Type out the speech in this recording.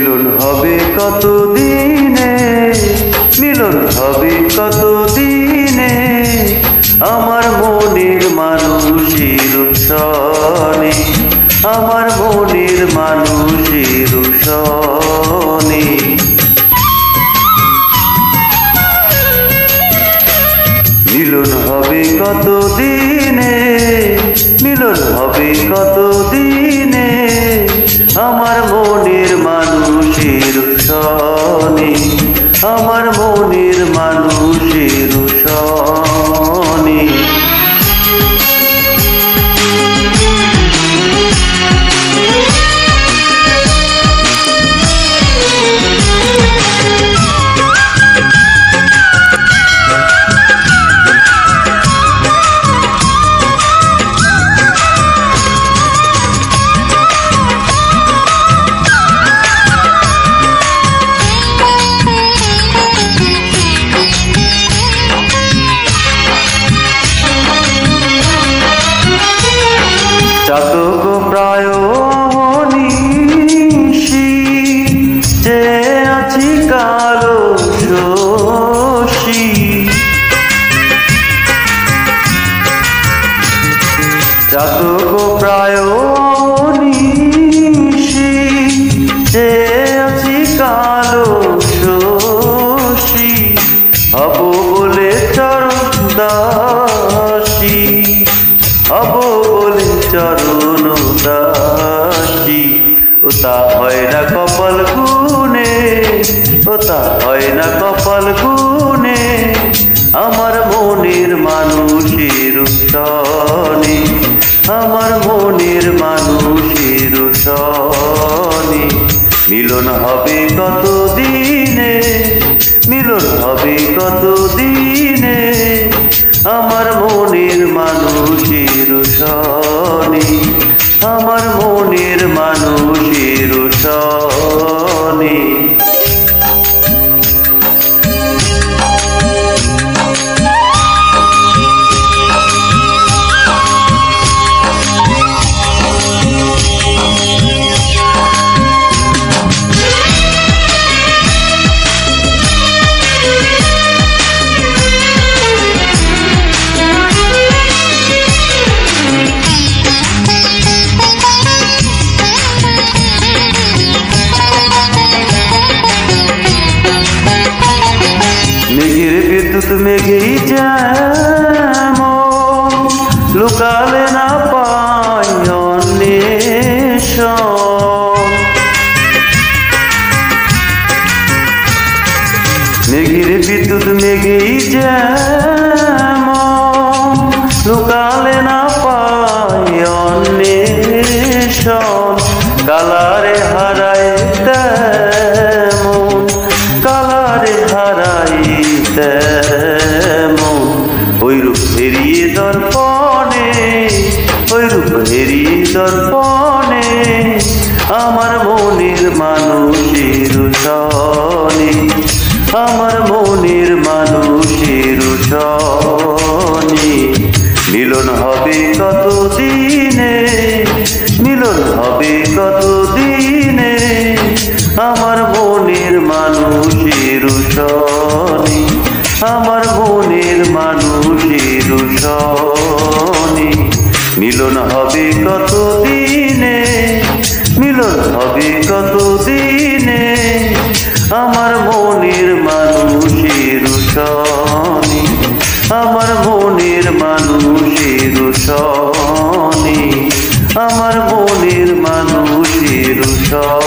মিলন হবে কত দিনে, মিলন হবে কত দিনে, আমার মনের মানুষের সনে, আমার মনের মানুষের সনে। মিলন হবে কত দিনে, মিলন হবে কত দিনে, আমার মনের মানুষের সনে, আমার মনের মানুষের সনে। চাতক প্রায় নিশি, যে আছি কালো শশী, চাতক প্রায় নিশি, যে আছি কালো শশী, হব বলে চরণ দাসী, হব বলে চরণ দাসী। ওটা হয় না কপাল গুনে, ওটা হয় না কপাল গুনে, আমার মনের মানুষের সনে, আমার মনের মানুষের সনে। মিলন হবে কত দিনে, মিলন হবে কত দিনে, আমার মনের মানুষের সনে, আমার মনের মানুষের সনে। মেঘের বিদ্যুৎ মেঘেই যেমন, লুকালে না পাই অন্বেষণ। মেঘের বিদ্যুৎ মেঘেই যেমন, লুকালে না পাই অন্বেষণ। কালারে হারায় তেমন, কালারে হারাই তেমন, ওই রূপ হেরিয়ে দর্পণে, ওই রূপ হেরিয়ে দর্পণে, আমার মনের মানুষের সনে, আমার মনের মানুষের সনে। মিলন হবে কত দিনে, মিলন হবে কত দিনে, আমার মনের মানুষের সনে, আমার মনের মানুষের সনে। মিলন হবে কত দিনে, মিলন হবে কত দিনে, আমার মনের মানুষের সনে, আমার মনের মানুষের সনে, আমার মনের মানুষের সনে।